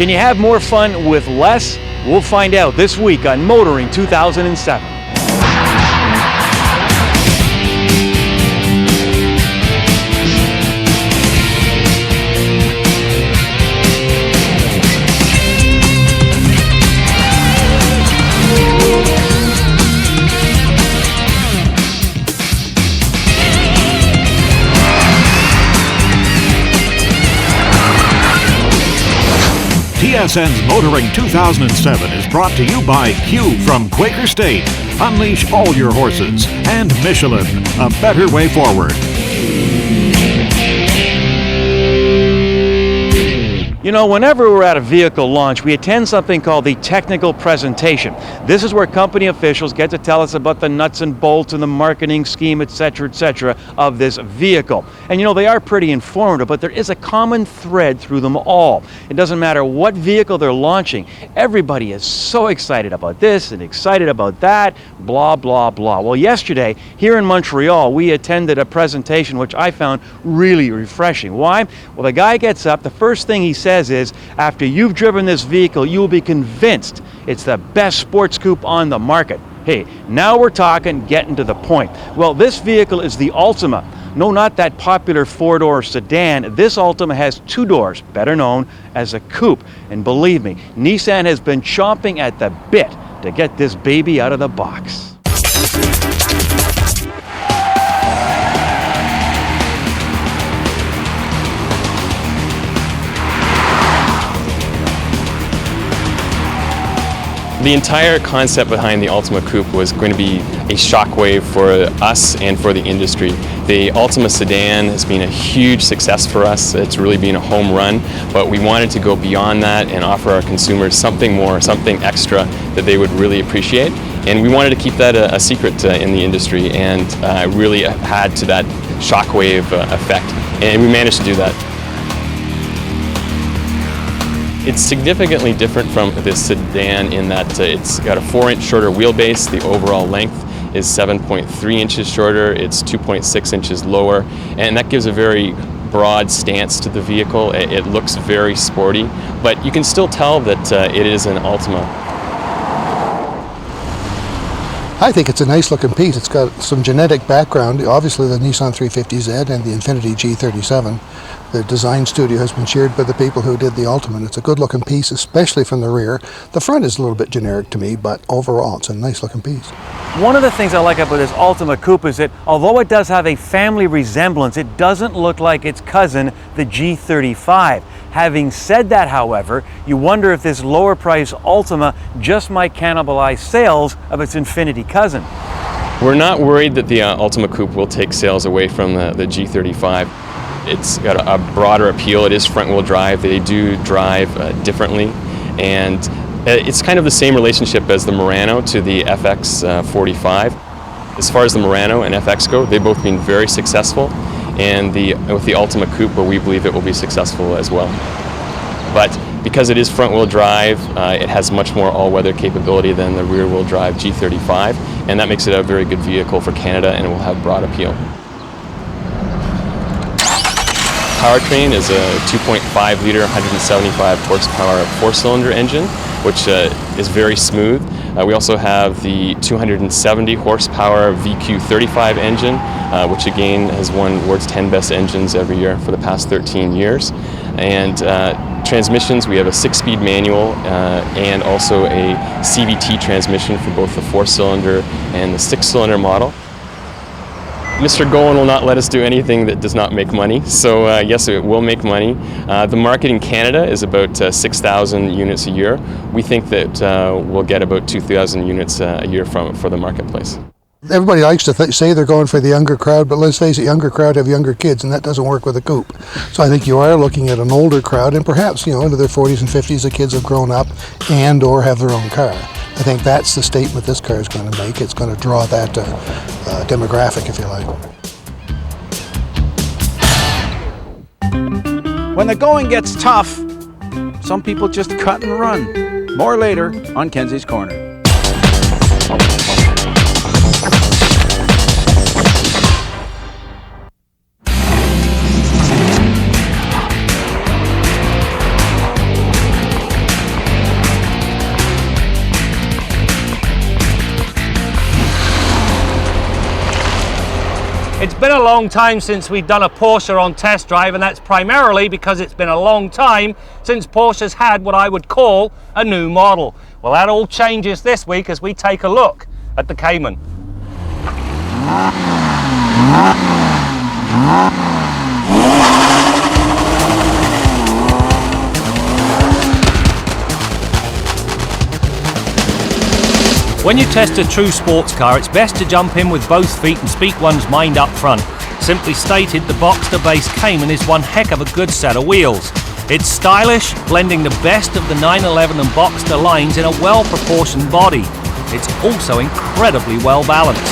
Can you have more fun with less? We'll find out this week on Motoring 2007. TSN's Motoring 2007 is brought to you by Q from Quaker State. Unleash all your horses. And Michelin, a better way forward. You know, whenever we're at a vehicle launch, we attend something called the technical presentation. This is where company officials get to tell us about the nuts and bolts and the marketing scheme, etc., of this vehicle. And you know, they are pretty informative, but there is a common thread through them all. It doesn't matter what vehicle they're launching. Everybody is so excited about this and excited about that, blah, blah, blah. Well, yesterday, here in Montreal, we attended a presentation which I found really refreshing. Why? Well, the guy gets up, the first thing he says is, after you've driven this vehicle, you will be convinced it's the best sports coupe on the market. Hey, now we're talking, getting to the point. Well, this vehicle is the Altima. No, not that popular four-door sedan. This Altima has two doors, better known as a coupe. And believe me, Nissan has been chomping at the bit to get this baby out of the box. The entire concept behind the Altima Coupe was going to be a shockwave for us and for the industry. The Altima sedan has been a huge success for us. It's really been a home run, but we wanted to go beyond that and offer our consumers something more, something extra that they would really appreciate. And we wanted to keep that a secret in the industry, and really add to that shockwave effect. And we managed to do that. It's significantly different from the sedan in that it's got a 4-inch shorter wheelbase. The overall length is 7.3 inches shorter. It's 2.6 inches lower, and that gives a very broad stance to the vehicle. It looks very sporty, but you can still tell that it is an Altima. I think it's a nice looking piece. It's got some genetic background, obviously the Nissan 350Z and the Infiniti G37. The design studio has been cheered by the people who did the Altima. It's a good looking piece, especially from the rear. The front is a little bit generic to me, but overall it's a nice looking piece. One of the things I like about this Altima Coupe is that although it does have a family resemblance, it doesn't look like its cousin, the G35. Having said that, however, you wonder if this lower price Altima just might cannibalize sales of its Infiniti cousin. We're not worried that the Altima Coupe will take sales away from the G35. It's got a broader appeal. It is front-wheel drive. They do drive differently, and it's kind of the same relationship as the Murano to the FX45. As far as the Murano and FX go, they've both been very successful, and with the Altima Coupe, we believe it will be successful as well. But because it is front-wheel drive, it has much more all-weather capability than the rear-wheel drive G35, and that makes it a very good vehicle for Canada, and it will have broad appeal. Powertrain is a 2.5-liter, 175 horsepower four-cylinder engine, which is very smooth. We also have the 270 horsepower VQ35 engine, which again has won Ward's 10 best engines every year for the past 13 years. And transmissions, we have a 6-speed manual and also a CVT transmission for both the 4-cylinder and the 6-cylinder model. Mr. Golan will not let us do anything that does not make money, so yes, it will make money. The market in Canada is about 6,000 units a year. We think that we'll get about 2,000 units a year for the marketplace. Everybody likes to say they're going for the younger crowd, but let's face it, younger crowd have younger kids, and that doesn't work with a coupe. So I think you are looking at an older crowd, and perhaps, you know, into their 40s and 50s, the kids have grown up and or have their own car. I think that's the statement this car is going to make. It's going to draw that demographic, if you like. When the going gets tough, some people just cut and run. More later on Kenzie's Corner. been a long time since we've done a Porsche on test drive, and that's primarily because it's been a long time since Porsche's had what I would call a new model. Well, that all changes this week as we take a look at the Cayman. When you test a true sports car, it's best to jump in with both feet and speak one's mind up front. Simply stated, the Boxster-based Cayman is one heck of a good set of wheels. It's stylish, blending the best of the 911 and Boxster lines in a well-proportioned body. It's also incredibly well balanced.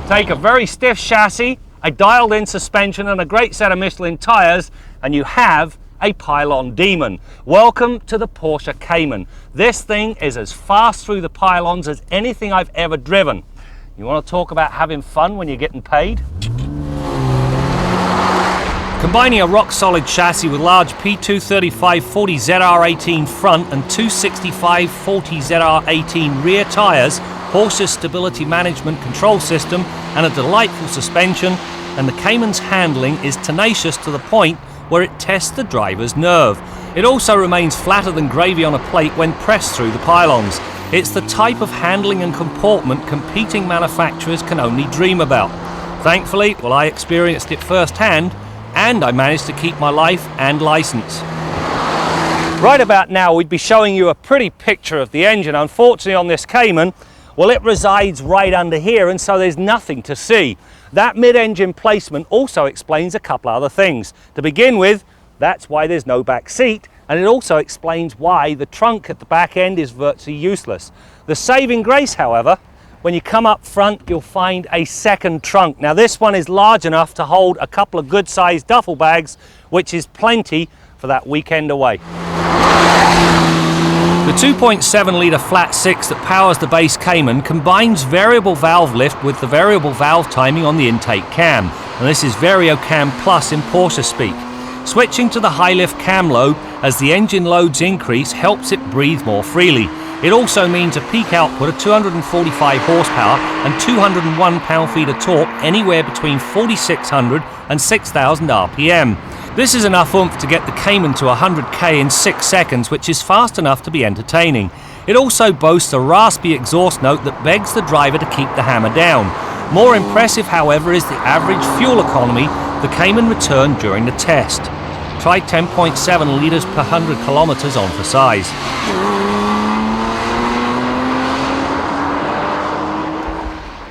Take a very stiff chassis, a dialed-in suspension and a great set of Michelin tyres, and you have a pylon demon. Welcome to the Porsche Cayman. This thing is as fast through the pylons as anything I've ever driven. You want to talk about having fun when you're getting paid? Combining a rock-solid chassis with large P235/40 ZR18 front and 265/40 ZR18 rear tyres, Porsche's stability management control system and a delightful suspension, and the Cayman's handling is tenacious to the point where it tests the driver's nerve. It also remains flatter than gravy on a plate when pressed through the pylons. It's the type of handling and comportment competing manufacturers can only dream about. Thankfully, well, I experienced it firsthand, and I managed to keep my life and license. Right about now, we'd be showing you a pretty picture of the engine. Unfortunately, on this Cayman, well, it resides right under here, and so there's nothing to see. That mid-engine placement also explains a couple other things. To begin with, that's why there's no back seat, and it also explains why the trunk at the back end is virtually useless. The saving grace, however, when you come up front, you'll find a second trunk. Now, this one is large enough to hold a couple of good-sized duffel bags, which is plenty for that weekend away. The 2.7-litre flat six that powers the base Cayman combines variable valve lift with the variable valve timing on the intake cam, and this is Vario Cam Plus in Porsche speak. Switching to the high lift cam load as the engine loads increase helps it breathe more freely. It also means a peak output of 245 horsepower and 201 pound-feet of torque anywhere between 4,600 and 6,000 RPM. This is enough oomph to get the Cayman to 100k in 6 seconds, which is fast enough to be entertaining. It also boasts a raspy exhaust note that begs the driver to keep the hammer down. More impressive, however, is the average fuel economy the Cayman returned during the test. Try 10.7 litres per 100 kilometres on for size.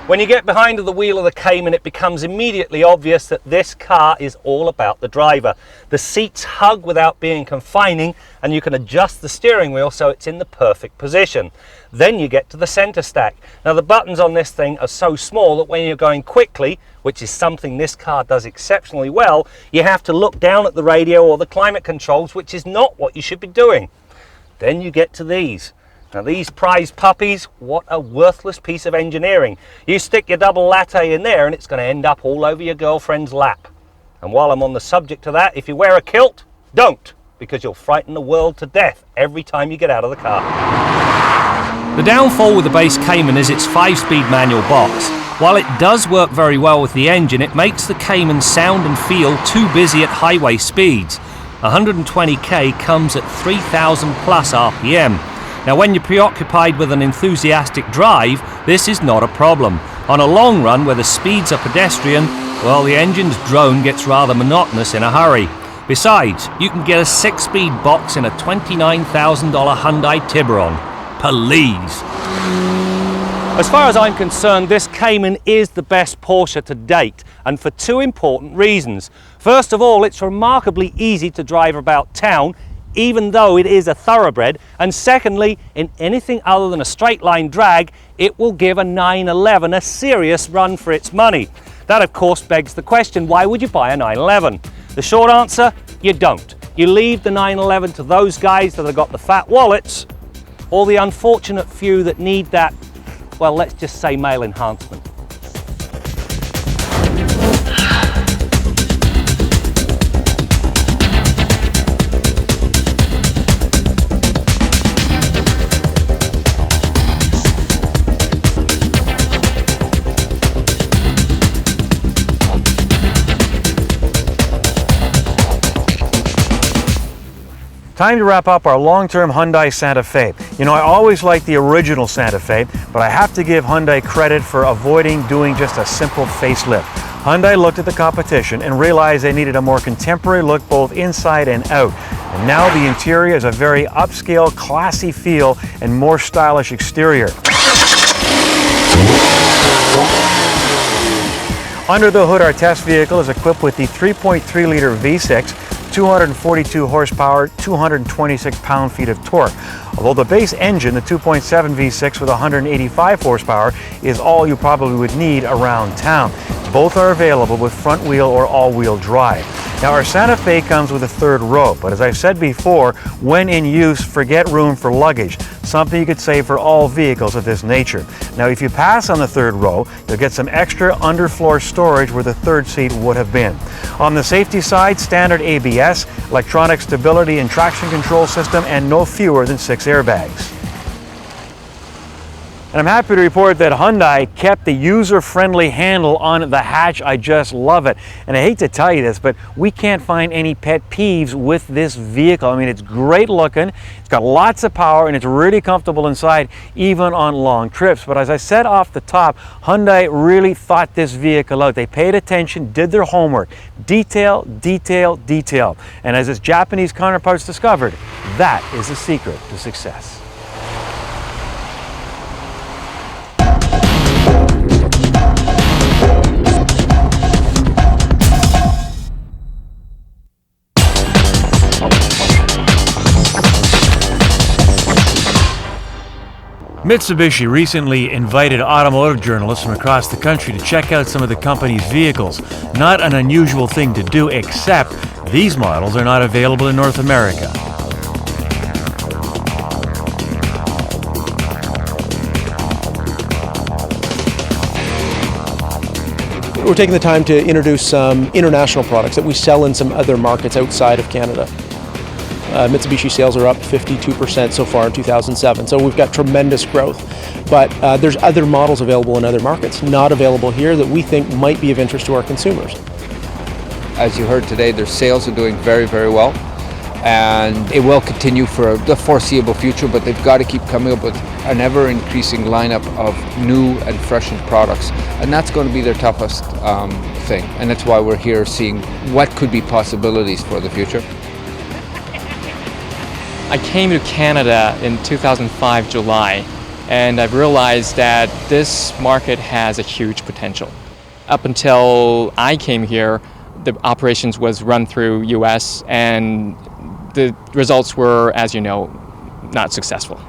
When you get behind the wheel of the Cayman, it becomes immediately obvious that this car is all about the driver. The seats hug without being confining, and you can adjust the steering wheel so it's in the perfect position. Then you get to the center stack. Now, the buttons on this thing are so small that when you're going quickly, which is something this car does exceptionally well, you have to look down at the radio or the climate controls, which is not what you should be doing. Then you get to these. Now, these prize puppies, what a worthless piece of engineering. You stick your double latte in there and it's going to end up all over your girlfriend's lap. And while I'm on the subject of that, if you wear a kilt, don't, because you'll frighten the world to death every time you get out of the car. The downfall with the base Cayman is its 5-speed manual box. While it does work very well with the engine, it makes the Cayman sound and feel too busy at highway speeds. 120k comes at 3,000 plus RPM. Now, when you're preoccupied with an enthusiastic drive, this is not a problem. On a long run where the speeds are pedestrian, well, the engine's drone gets rather monotonous in a hurry. Besides, you can get a 6-speed box in a $29,000 Hyundai Tiburon. Please. As far as I'm concerned, this Cayman is the best Porsche to date, and for two important reasons. First of all, it's remarkably easy to drive about town, even though it is a thoroughbred, and secondly, in anything other than a straight line drag, it will give a 911 a serious run for its money. That, of course, begs the question, why would you buy a 911? The short answer, you don't. You leave the 911 to those guys that have got the fat wallets, or the unfortunate few that need that, well, let's just say male enhancement. Time to wrap up our long-term Hyundai Santa Fe. You know, I always liked the original Santa Fe, but I have to give Hyundai credit for avoiding doing just a simple facelift. Hyundai looked at the competition and realized they needed a more contemporary look both inside and out. And now the interior is a very upscale, classy feel and more stylish exterior. Under the hood, our test vehicle is equipped with the 3.3-liter V6, 242 horsepower, 226 pound-feet of torque. Although the base engine, the 2.7 V6 with 185 horsepower, is all you probably would need around town. Both are available with front-wheel or all-wheel drive. Now, our Santa Fe comes with a third row, but as I've said before, when in use, forget room for luggage, something you could say for all vehicles of this nature. Now, if you pass on the third row, you'll get some extra underfloor storage where the third seat would have been. On the safety side, standard ABS, electronic stability and traction control system, and no fewer than 6 airbags. And I'm happy to report that Hyundai kept the user-friendly handle on the hatch. I just love it. And I hate to tell you this, but we can't find any pet peeves with this vehicle. I mean, it's great looking, it's got lots of power, and it's really comfortable inside, even on long trips. But as I said off the top, Hyundai really thought this vehicle out. They paid attention, did their homework. Detail, detail, detail. And as its Japanese counterparts discovered, that is the secret to success. Mitsubishi recently invited automotive journalists from across the country to check out some of the company's vehicles. Not an unusual thing to do, except these models are not available in North America. We're taking the time to introduce some international products that we sell in some other markets outside of Canada. Mitsubishi sales are up 52% so far in 2007, so we've got tremendous growth. But there's other models available in other markets, not available here, that we think might be of interest to our consumers. As you heard today, their sales are doing very, very well, and it will continue for the foreseeable future, but they've got to keep coming up with an ever-increasing lineup of new and freshened products, and that's going to be their toughest thing, and that's why we're here seeing what could be possibilities for the future. I came to Canada in 2005, July, and I've realized that this market has a huge potential. Up until I came here, the operations was run through US, and the results were, as you know, not successful.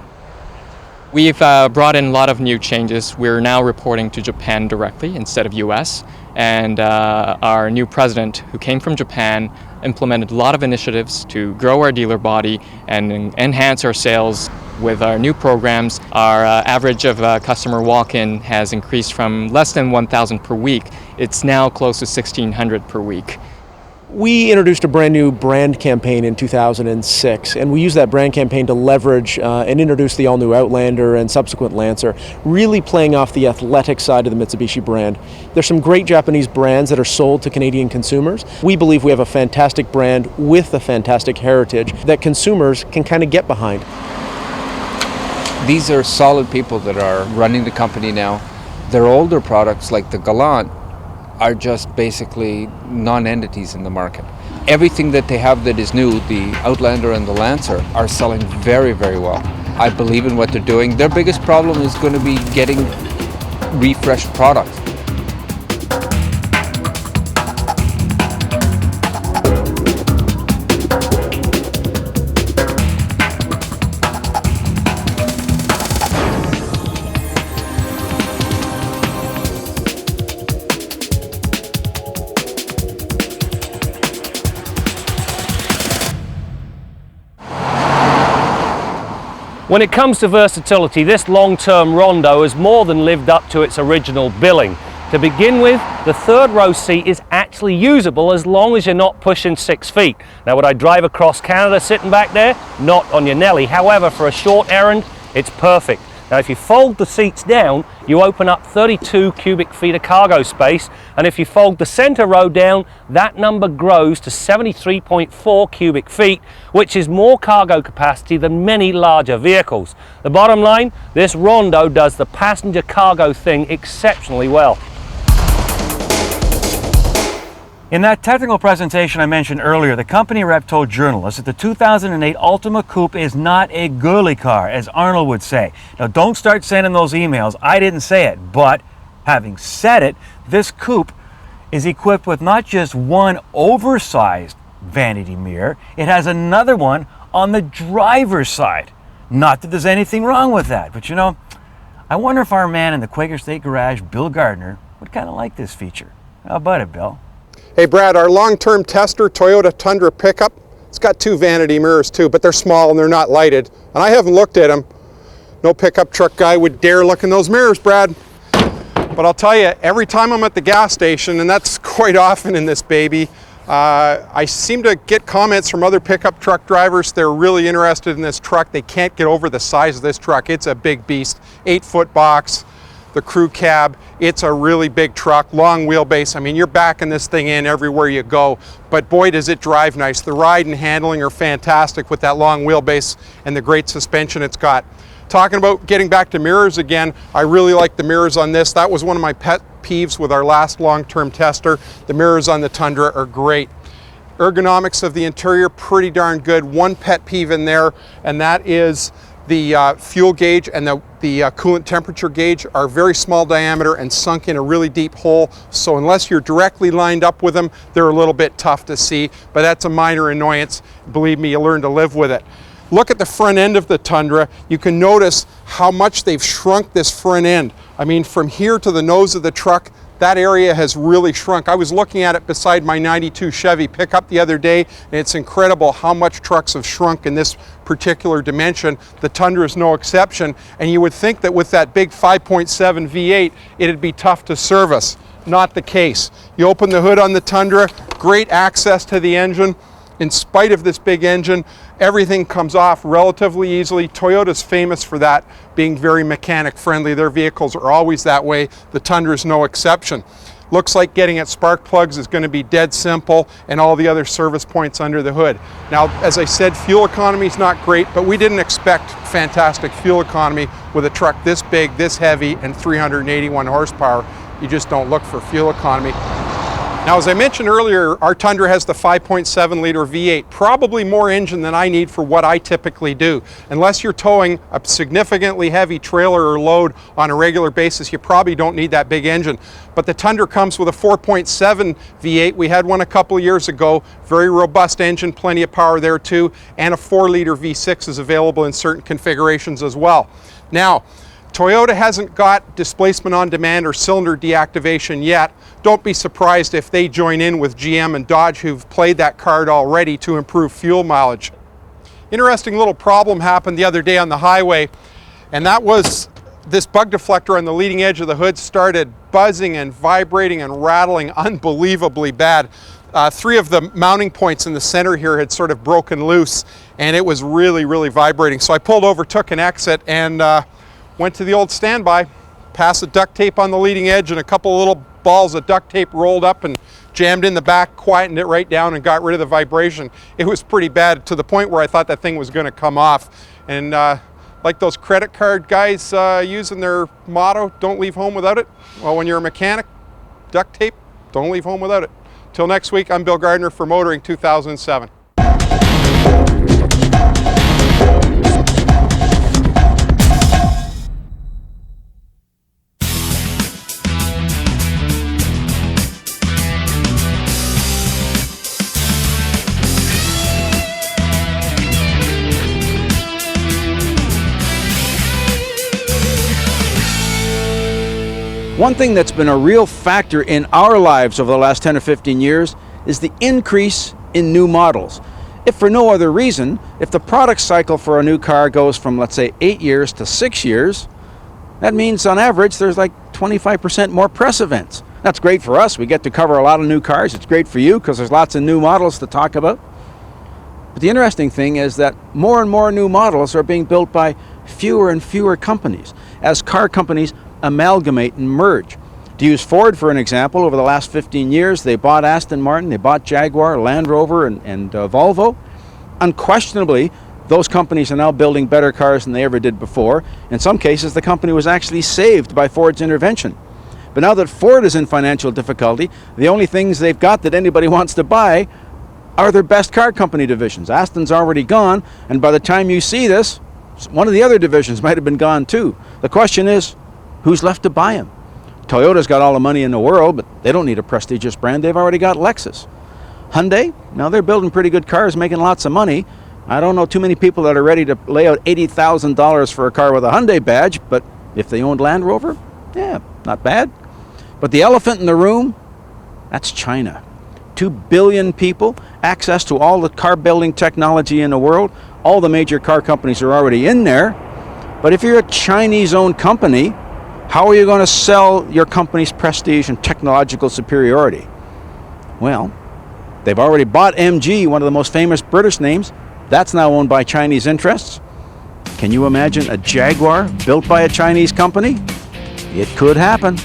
We've brought in a lot of new changes. We're now reporting to Japan directly instead of US, and our new president, who came from Japan, implemented a lot of initiatives to grow our dealer body and enhance our sales. With our new programs, our average of customer walk-in has increased from less than 1,000 per week. It's now close to 1,600 per week. We introduced a brand new brand campaign in 2006, and we used that brand campaign to leverage and introduce the all-new Outlander and subsequent Lancer, really playing off the athletic side of the Mitsubishi brand. There's some great Japanese brands that are sold to Canadian consumers. We believe we have a fantastic brand with a fantastic heritage that consumers can kind of get behind. These are solid people that are running the company now. Their older products, like the Galant, are just basically non-entities in the market. Everything that they have that is new, the Outlander and the Lancer, are selling very, very well. I believe in what they're doing. Their biggest problem is going to be getting refreshed products. When it comes to versatility, this long-term Rondo has more than lived up to its original billing. To begin with, the third row seat is actually usable as long as you're not pushing 6 feet. Now, would I drive across Canada sitting back there? Not on your Nelly. However, for a short errand, it's perfect. Now if you fold the seats down, you open up 32 cubic feet of cargo space, and if you fold the center row down, that number grows to 73.4 cubic feet, which is more cargo capacity than many larger vehicles. The bottom line, this Rondo does the passenger cargo thing exceptionally well. In that technical presentation I mentioned earlier, the company rep told journalists that the 2008 Altima Coupe is not a girly car, as Arnold would say. Now don't start sending those emails, I didn't say it, but having said it, this coupe is equipped with not just one oversized vanity mirror, it has another one on the driver's side. Not that there's anything wrong with that, but you know, I wonder if our man in the Quaker State garage, Bill Gardner, would kind of like this feature. How about it, Bill? Hey Brad, our long-term tester Toyota Tundra pickup, it's got two vanity mirrors too, but they're small and they're not lighted. And I haven't looked at them. No pickup truck guy would dare look in those mirrors, Brad. But I'll tell you, every time I'm at the gas station, and that's quite often in this baby, I seem to get comments from other pickup truck drivers. They're really interested in this truck. They can't get over the size of this truck. It's a big beast, 8-foot box. The crew cab, it's a really big truck, long wheelbase. I mean, you're backing this thing in everywhere you go, but boy does it drive nice. The ride and handling are fantastic with that long wheelbase and the great suspension it's got. Talking about getting back to mirrors again, I really like the mirrors on this. That was one of my pet peeves with our last long-term tester. The mirrors on the Tundra are great. Ergonomics of the interior, pretty darn good. One pet peeve in there, and that is the fuel gauge and the coolant temperature gauge are very small diameter and sunk in a really deep hole. So unless you're directly lined up with them, they're a little bit tough to see, but that's a minor annoyance. Believe me, you learn to live with it. Look at the front end of the Tundra. You can notice how much they've shrunk this front end. I mean, from here to the nose of the truck, that area has really shrunk. I was looking at it beside my 92 Chevy pickup the other day, and it's incredible how much trucks have shrunk in this particular dimension. The Tundra is no exception, and you would think that with that big 5.7 V8, it'd be tough to service. Not the case. You open the hood on the Tundra, great access to the engine. In spite of this big engine, everything comes off relatively easily. Toyota's famous for that, being very mechanic friendly. Their vehicles are always that way. The Tundra is no exception. Looks like getting at spark plugs is going to be dead simple, and all the other service points under the hood. Now, as I said, fuel economy is not great, but we didn't expect fantastic fuel economy with a truck this big, this heavy, and 381 horsepower. You just don't look for fuel economy. Now, as I mentioned earlier, our Tundra has the 5.7 liter V8, probably more engine than I need for what I typically do. Unless you're towing a significantly heavy trailer or load on a regular basis, you probably don't need that big engine. But the Tundra comes with a 4.7 V8. We had one a couple of years ago, very robust engine, plenty of power there too, and a 4 liter V6 is available in certain configurations as well. Now, Toyota hasn't got displacement on demand or cylinder deactivation yet. Don't be surprised if they join in with GM and Dodge, who've played that card already to improve fuel mileage. Interesting little problem happened the other day on the highway, and that was this bug deflector on the leading edge of the hood started buzzing and vibrating and rattling unbelievably bad. 3 of the mounting points in the center here had sort of broken loose, and it was really vibrating. So I pulled over, took an exit, and went to the old standby, passed the duct tape on the leading edge, and a couple of little balls of duct tape rolled up and jammed in the back, quietened it right down, and got rid of the vibration. It was pretty bad, to the point where I thought that thing was going to come off. And like those credit card guys using their motto, don't leave home without it. Well, when you're a mechanic, duct tape, don't leave home without it. Till next week, I'm Bill Gardner for Motoring 2007. One thing that's been a real factor in our lives over the last 10 or 15 years is the increase in new models. If for no other reason, if the product cycle for a new car goes from, let's say, 8 years to 6 years, that means on average there's like 25% more press events. That's great for us. We get to cover a lot of new cars. It's great for you because there's lots of new models to talk about. But the interesting thing is that more and more new models are being built by fewer and fewer companies as car companies amalgamate and merge. To use Ford for an example, over the last 15 years, they bought Aston Martin, they bought Jaguar, Land Rover, and Volvo. Unquestionably, those companies are now building better cars than they ever did before. In some cases, the company was actually saved by Ford's intervention. But now that Ford is in financial difficulty, the only things they've got that anybody wants to buy are their best car company divisions. Aston's already gone, and by the time you see this, one of the other divisions might have been gone too. The question is, who's left to buy them? Toyota's got all the money in the world, but they don't need a prestigious brand. They've already got Lexus. Hyundai, now they're building pretty good cars, making lots of money. I don't know too many people that are ready to lay out $80,000 for a car with a Hyundai badge, but if they owned Land Rover, yeah, not bad. But the elephant in the room, that's China. 2 billion people, access to all the car building technology in the world. All the major car companies are already in there. But if you're a Chinese-owned company, how are you going to sell your company's prestige and technological superiority? Well, they've already bought MG, one of the most famous British names. That's now owned by Chinese interests. Can you imagine a Jaguar built by a Chinese company? It could happen.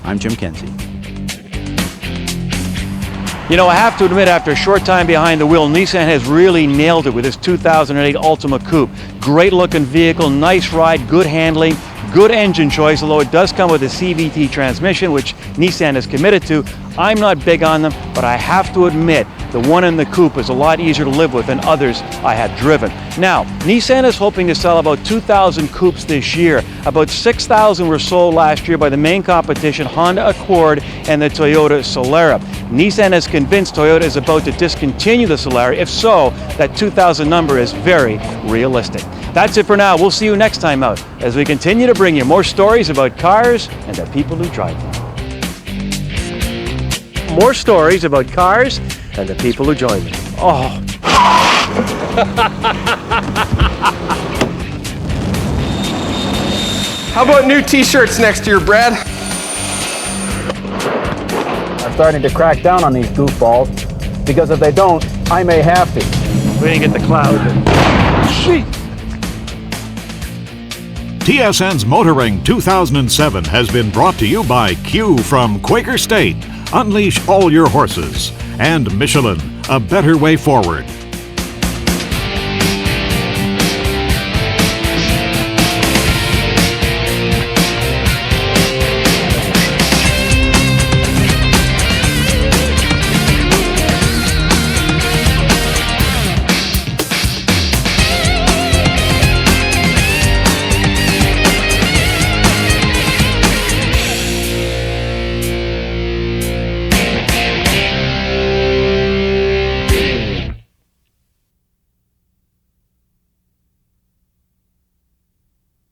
I'm Jim Kenzie. You know, I have to admit, after a short time behind the wheel, Nissan has really nailed it with this 2008 Altima Coupe. Great looking vehicle, nice ride, good handling, good engine choice, although it does come with a CVT transmission, which Nissan is committed to. I'm not big on them, but I have to admit, the one in the Coupe is a lot easier to live with than others I have driven. Now, Nissan is hoping to sell about 2,000 Coupes this year. About 6,000 were sold last year by the main competition, Honda Accord and the Toyota Solara. Nissan is convinced Toyota is about to discontinue the Solara. If so, that 2,000 number is very realistic. That's it for now. We'll see you next time out as we continue to bring you more stories about cars and the people who drive them. More stories about cars and the people who join them. Oh. How about new t-shirts next year, Brad? I'm starting to crack down on these goofballs, because if they don't, I may have to. We didn't get the cloud. Shit. TSN's Motoring 2007 has been brought to you by Q from Quaker State. Unleash all your horses. And Michelin, a better way forward.